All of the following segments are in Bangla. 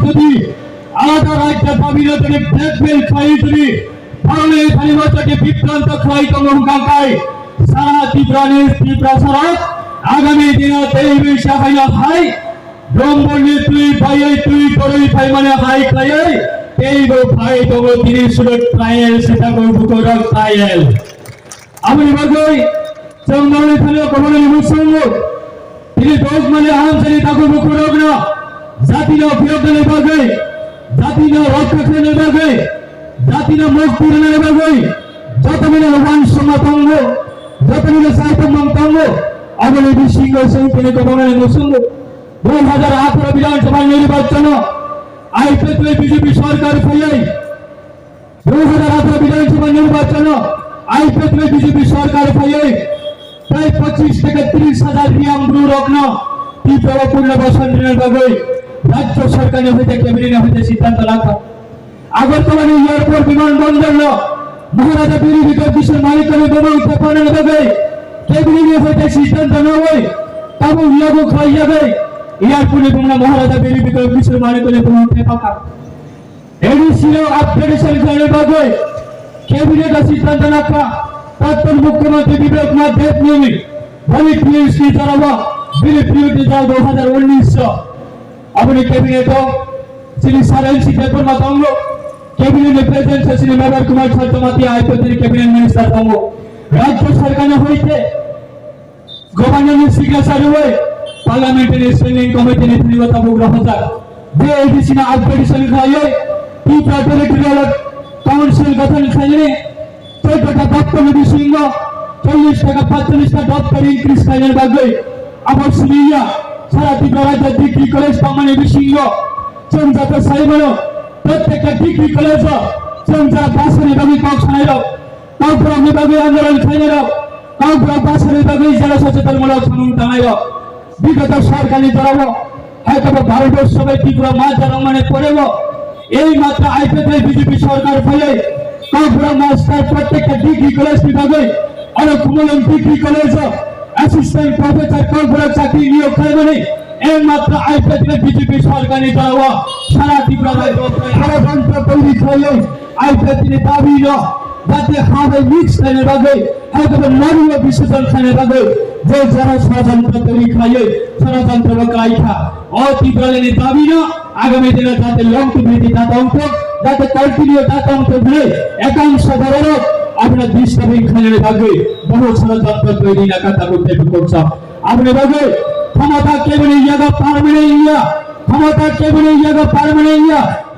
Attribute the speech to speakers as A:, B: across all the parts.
A: যদি আলাদা রাজ্যের দাবির জন্য ব্ল্যাকমেল খাই যদি তাহলে খালিবাজারকে বিভ্রান্ত খাই তমঙ্গাকায় সারা ত্রিপুরা সড়ক আগামী দিনে দেবী সাহায্য ভাই ব্রহ্মণী তুই ভাই তুই তোরই ভাই মানে হাই খাই এই ভাই তবু তিনি শুধু ট্রায়াল সেটা বুকরক ট্রায়াল আমি বাগই চন্দ্রনী ফেলে কমলে মুসলম তিনি দোষ মানে আহমসানি তাকে বুকরক না জাতির বিরোধী বাগই জাতির রক্ষা বাগই জাতির মুক্তির বাগই যত মিলে রোহান সমাতঙ্গ যত মিলে সাহিত্য মন্তঙ্গ আমলে বিশৃঙ্গ সংখ্যে কমলে মুসলম 2018 বিধানসভা নির্বাচন আইপিএল বিজেপি সরকার ফেলে 2018 বিধানসভা নির্বাচন আইপিএল বিজেপি সরকার ফেলে প্রায় 25 থেকে 30,000 নিয়মগুলো রগ্ন তীব্র পুনর্বাসন বাগই রাজ্য সরকারের হইতে ক্যাবিনেট হইতে সিদ্ধান্ত রাখা আগরতলা এয়ারপোর্ট বিমানবন্দর মহারাজা বীর বিক্রম কিশোর মালিকের বোমা উত্থাপনের বাগই ক্যাবিনেট হইতে সিদ্ধান্ত নেওয়া তবে লাগু খাই যাবে এয়ারপোর্টে তোমরা মহারাজা বীর বিক্রম কিশোর মালিকের বোমা উত্থাপন এডিসি আপগ্রেডেশন করে বাগই ক্যাবিনেট সিদ্ধান্ত রাখা প্রাক্তন মুখ্যমন্ত্রী বিবেক নাথ দেব নিয়ে বলি পিএসসি চালাবো বিল পিউটি যাও 2019 अपने कैबिनेट श्री सारेंसी पेपर मातांगो कैबिनेट प्रेजेंट श्री मेवर कुमार छत्रमाती आईपीएल कैबिनेट मिनिस्टर तंगो राज्य सरकार ने होइते गवर्नर सिग्नेचर हुए पार्लियामेंट्री स्टैंडिंग कमिटी ने निवता बुग्रह होता दे एडीसी ना अपग्रेडेशन खायो टीपा टेरिटोरियल काउंसिल गठन खाइने 14টা দপ্তর বিশিঙ্গ 40 টাকা 45 টা দপ্তর ইনক্রিজ খাইনের বাগই আবার সুনিয়া সারা ত্রিপুরা রাজ্যের ডিগ্রি কলেজ পামানি বিশিঙ্গ চন্দ্রাত সাইমন প্রত্যেকটা ডিগ্রি কলেজ চন্দ্রা বাসনে বাগি কক ছাইল কাউপুরা বিভাগে আন্দোলন খাইল কাউপুরা বাসনে বাগি জেলা সচেতনমূলক সমন টানাইল বিগত সরকারি দরাব হয়তো ভারতবর্ষ সবাই ত্রিপুরা মা জনমনে পড়েব এই মাত্র আইপিএল বিজেপি সরকার ফলে কাউপুরা মাস্টার প্রত্যেকটা ডিগ্রি কলেজ বিভাগে অনেক মূল্যবান ডিগ্রি কলেজ অ্যাসিস্ট্যান্ট প্রফেসর কাউপুরা চাকরি নিয়োগ করবে এই মাত্র আইপিএল বিজেপি সরকারি দরাব সারা ত্রিপুরা ষড়যন্ত্র তৈরি করলে আইপিএল দাবি যাতে হাতে মিক্স খানে বাগে হয়তো নারীয় বিশেষণ খানে বাগে যে যারা ষড়যন্ত্র তৈরি খাইয়ে ষড়যন্ত্র কাইখা অতীতকালীন দাবি আগামী দিনে যাতে লং ভিত্তিক আতঙ্ক যাতে কন্টিনিউ আতঙ্ক ধরে একাংশ ধরো আপনার ডিস্টার্বিং খানে বাগে বহু ষড়যন্ত্র তৈরি না কথা বলতে করছে আপনি বাগে ক্ষমতা কেবল জায়গা পারমানেন্ট ক্ষমতা কেবল জায়গা পারমানেন্ট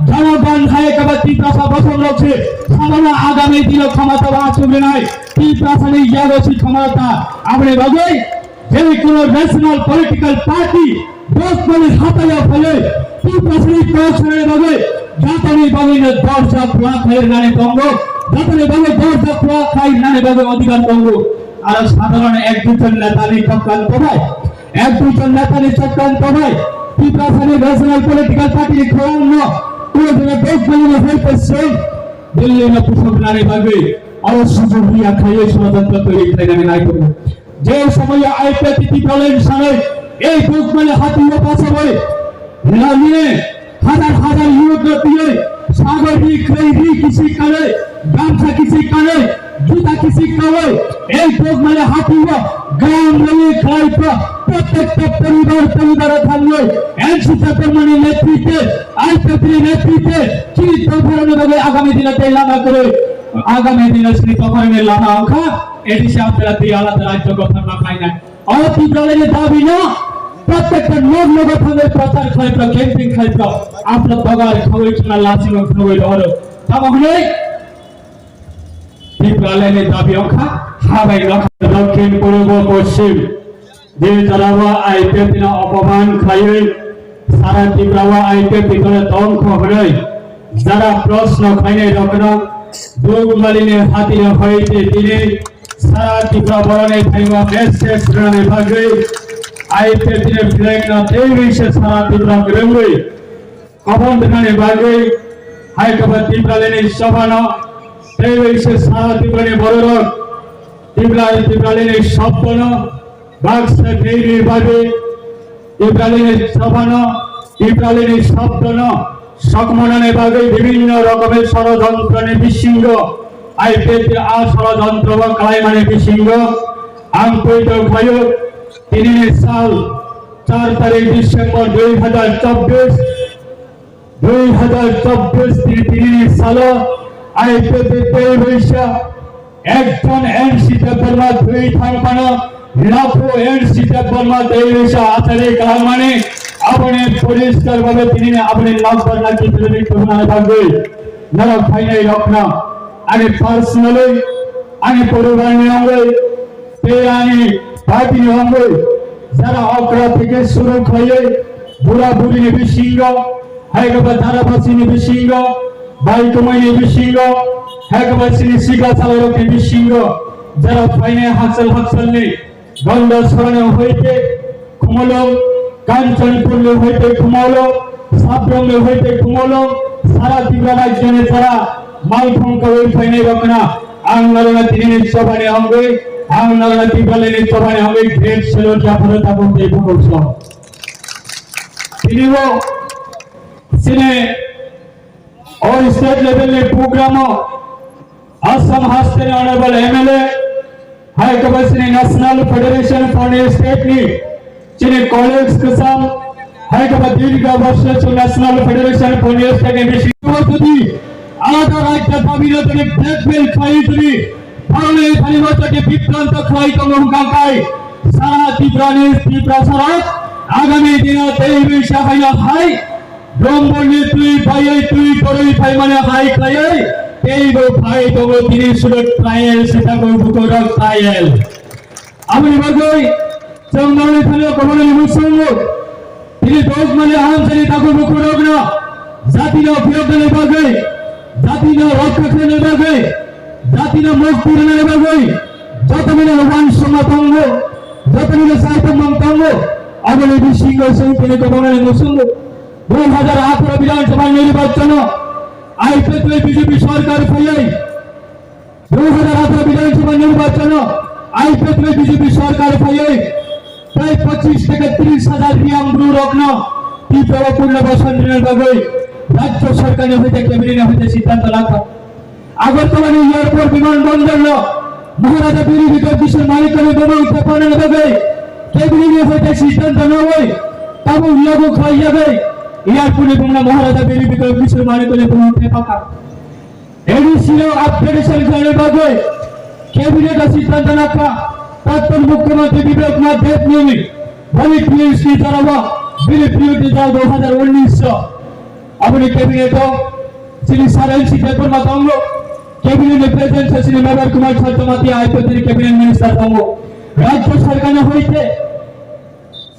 A: জনগণ খায় কেবল ত্রিপ্রাসা বসন রয়েছে সামান্য আগামী দিনে ক্ষমতা বাঁচবে নাই ত্রিপ্রাসানি জায়গা ক্ষমতা আপনি বাগে যে কোনো ন্যাশনাল পলিটিক্যাল পার্টি দোষ বলে হাতাইয়া ফেলে ত্রিপ্রাসানি প্রয়োজনের বাগে জাতানি বাগে 10 লাখ খাইয়ের নানে তঙ্গ জাতানি বাগে 10 লাখ খাই নানে বাগে অধিকার তঙ্গ আর সাধারণ এক দুজন নেতানি চক্রান্ত হয় এক দুজন নেতানি চক্রান্ত হয় ত্রিপ্রাসানি ন্যাশনাল পলিটিক্যাল পার্টি খোয়ান্ন কোনো দিনে দেশ বলে হইতেছে দিল্লি না পুষক নারে বাগে অবশ্যই জুড়িয়া খাইয়ে ষড়যন্ত্র তৈরি করে নাই করবো যে সময় আইপিএল বলেন সামনে এই বুক মানে হাতিয়ে পাশাবে নামিয়ে হাজার হাজার ইউরোপ দিয়ে সাগর রি কিসি করে গামছা কিসি করে জুতা কিসি করে এই বুক মানে হাতিয়ে গ্রাম নিয়ে খাই প্রত্যেকটা পরিবার থাকলে এনসিপি মানে নেতৃত্বে আইপিএল নেতৃত্বে চিত্র ধরনের আগামী দিনে তেলানা করে আগামী দিনে শ্রী তফাইনের লানা অঙ্কা এডিসি আপনারা দিয়ে আলাদা রাজ্য গঠন না পাই না অতীতকালীন দাবি না প্রত্যেকটা লোক গঠনের প্রচার খাইতো ক্যাম্পিং খাইতো আপনার বগার খাওয়াই কিনা লাচিং খাওয়াই ধরো তাহলে ত্রিপুরালেনের দাবি অঙ্কা হাবাই দক্ষিণ পূর্ব পশ্চিম যে তারাবা আইপিএল অপমান খাইয়ে সারা ত্রিপুরা আইপিএল ভিতরে ধ্বংস হয়ে যারা প্রশ্ন খাইনে রকম দুগমালিনে হাতিয়ে হইতে দিনে সারা ত্রিপুরা বরণে খাইবা মেসেজ গ্রামে ভাগে আইপিএল দিনে ফ্ল্যাগ না দেবে সে সারা ত্রিপুরা গ্রামে কবন দেখানে ভাগে হাইকবার ত্রিপুরা লেনে সভানো দেবে সে সারা ত্রিপুরা বড় ত্রিপুরা লেনে সপ্তন বাক্সা দেবী ভাগে ত্রিপুরা লেনে সভানো ত্রিপুরা লেনে সপ্তন সকমননে বাগে বিভিন্ন রকমের ষড়যন্ত্র নিবিসিংহ আইপিএতে ষড়যন্ত্র বা কালাইমানে বিসিংহ আঙ্কিত ভয় 3 সাল 4 তারিখ ডিসেম্বর 2024 3 সাল আইপিএতে বৈশা একজন এনসিতে বর্মা 2 থাঙ্কানো লাখো এনসিতে বর্মা 2 আচারে কালাইমানে अपने परिष्कार भावे अपने नंबर नाकी बनाने भागे नर फाइनाल रखना आने पर्सनली आने परिवार ने होंगे ते आने पार्टी ने होंगे जरा अकरा থেকে শুরু করে বুড়া বুড়ি ने বিসিংহ হায়গবা ধারাবাসী ने বিসিংহ ভাই কমাই ने বিসিংহ হায়গবা সিনি শিকা চালারক ने বিসিংহ যারা ফাইনাল হাসল ने গন্ধ সরণে হইতে কুমলো কাঞ্চনপুর হইতে ঘুমালো সাবরঙ্গে হইতে ঘুমালো সারা ত্রিপুরা রাজ্যে তারা মালভঙ্গ ওই ফাইনাল রকনা আন্দোলন তিনি সবাই হবে আন্দোলন ত্রিপুরালের সবাই হবে গ্রেট সেলো জাফরতা বলতে বলছো তিনিও সিনে और स्टेट लेवल में प्रोग्राम असम हस्ते honourable MLA high commissioner national federation for state नी जिन्हें कॉलेज के साथ है कि दीर्घ वर्ष नेशनल फेडरेशन फॉर स्टेट विश्वविद्यालय आलादा राज्य दाबिना तने ब्लैकमेल खाई तने फाले फालिमाता के विक्रांत खाई को मुंगाकाई सारा त्रिपुरा सारा आगामी दिन तेई शाखाया हाई ब्रह्मणी तुई भाई तुई करई भाई माने हाई खाई तेई गो भाई तो गो তিনি সুরত ট্রায়াল সেটা গো বুকর ট্রায়াল আমি বগই চন্দনে ফেলে কমলে মুসলম তিনি দোষ মানে আনসারি তাকে মুখরোগ না জাতির বিরোধে বাগে জাতির রক্ষা নেবে বাগে জাতির মুক্তি নেবে বাগে যত মিলে ওয়ান সমাতঙ্গ যত মিলে সাইতমন্তঙ্গ আগলে বিসিংহ সেই তিনি কমলে মুসলম 2018 বিধানসভা নির্বাচন আইপিএতে বিজেপি সরকার ফেলাই 2018 বিধানসভা নির্বাচন আইপিএতে বিজেপি সরকার ফেলাই প্রায় 25 থেকে 30,000 রিয়াংব্রু রত্ন ত্রিপুরা পুনর্বাসন ঋণের বাগে রাজ্য সরকারের হইতে ক্যাবিনেট হইতে সিদ্ধান্ত রাখা আগরতলা এয়ারপোর্ট বিমানবন্দর মহারাজা বীর বিক্রম কিশোর মালিকের বোমা উৎপাদনের বাগে ক্যাবিনেট হইতে সিদ্ধান্ত না হয় তবে লাগু খাই যাবে এয়ারপোর্টে তোমরা মহারাজা বীর বিক্রম কিশোর মালিকের বোমা উৎপাদন এডিসিও আপডেটেশন করার বাগে ক্যাবিনেট সিদ্ধান্ত রাখা प्राक्तन मुख्यमंत्री विवेक कुमार देव ने बड़ी पीएचडी चलावा बिल पीएचडी चलाव 2019 अपने कैबिनेट श्री सारण सीटेपर मातांगो कैबिनेट प्रेसिडेंट श्री नगर Kumar Chhatrapati IPL cabinet minister तांगो राज्य सरकार ने होइते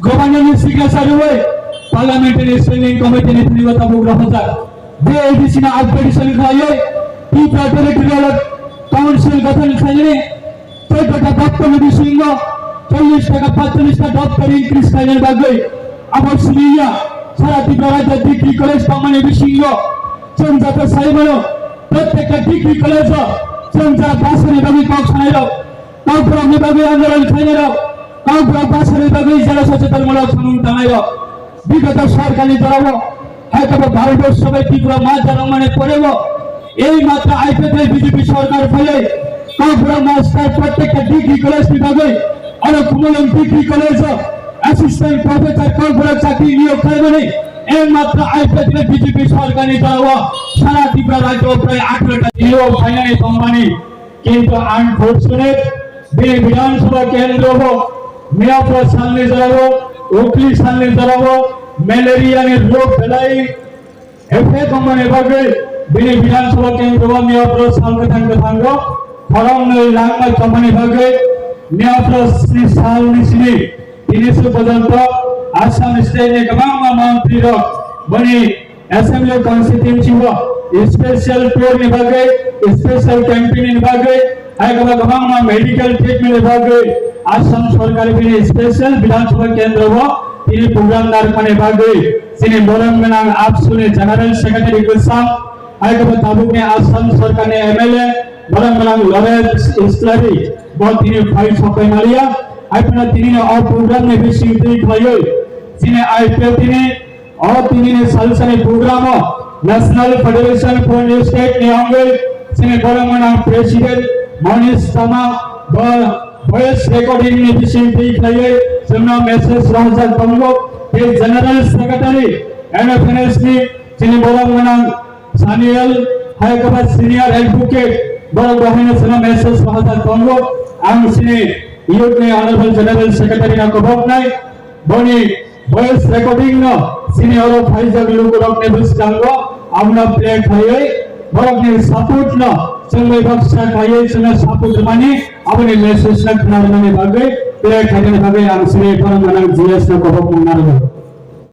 A: गवर्नर ने सिग्नेचर हुए पार्लियामेंट्री स्टैंडिंग कमिटी ने निवता प्रोग्राम होता बे एडीसी ना अपडेशन खाए टीपा टेरिटोरियल काउंसिल गठन खाए 14টা দপ্তর বিসিংহ 40 টাকা 45টা দপ্তর ইনক্রিজ করার বাগে আমার সুনিয়া সারা ত্রিপুরা রাজ্যে ডিগ্রি কলেজ পামানে বিসিংহ চন্দ্রত সাইমনো প্রত্যেকটা ডিগ্রি কলেজ চন্দ্রা বাসনে বাগে কক্সনাইর কাউপুরা বিভাগে আন্দোলন খাইনাইর কাউপুরা বাসনে বাগে জেলা সচেতনমূলক সংগঠনাইর বিগত সরকারি জড়াবো হয়তো ভারতবর্ষ সবাই ত্রিপুরা মা জনমনে পড়েব এই মাত্র আইপিএতে বিজেপি সরকার ফলে कापुरा मास्टर प्रत्येक डिग्री कॉलेज विभागे और कुमलम डिग्री कॉलेज असिस्टेंट प्रोफेसर कापुरा चाकरी नियोग करबे এই মাত্র আইপিএতে বিজেপি সরকার চালাও সারা ত্রিপুরা রাজ্য প্রায় 18টা নিয়োগ ফাইনালি কোম্পানি কিন্তু আনফরচুনেট বিধানসভা কেন্দ্র মিয়াপুর সামনে চালাও উকলি সামনে চালাও ম্যালেরিয়া ने रोग फैलाई এফএ কোম্পানি ভাগে বিধানসভা কেন্দ্র মিয়াপুর সামনে থাকবে फरम लांगा कंपनी भागे न्यायप्रोश्री साल निश्चित 300 पर्यंत आसाम स्टेट ने गमांग मंत्री रो बनी असेंबली कॉन्स्टिट्यूएंसी हो स्पेशल टूर ने भागे स्पेशल कैंपेन ने भागे आय गमांग मेडिकल ट्रीटमेंट ने भागे आसाम सरकार भी स्पेशल विधानसभा केंद्र हो तीन प्रोग्राम दार ने भागे सिने बोलम में आप सुने जनरल सेक्रेटरी गुस्सा आय ताबुक ने आसाम सरकार ने एमएलए बरंग लॉरेंस इस्लारी बहुत तीन फाइट सके मारिया अपना तीन और प्रोग्राम में भी सिंधी खायो सिने आईपीएल तीन और तीन ने सालसने programme National Federation for New State Nihongo sini borong manang Presiden Monish Sama voice recording ni bisi diklai semua message rahajat Kongo ke General Secretary NFNS ni sini borong manang Saniel High Court Senior Advocate borong bahina semua message rahajat Kongo ang sini youth ni Honorable General Secretary na kobok nai boni voice recording no sini oro Faizal Lukurok ne buskango amna play khai borok ni support no semai baksa khai sena support mani abani message na khnar mani bagai play khai bagai ang sini borong manang GS na kobok mangar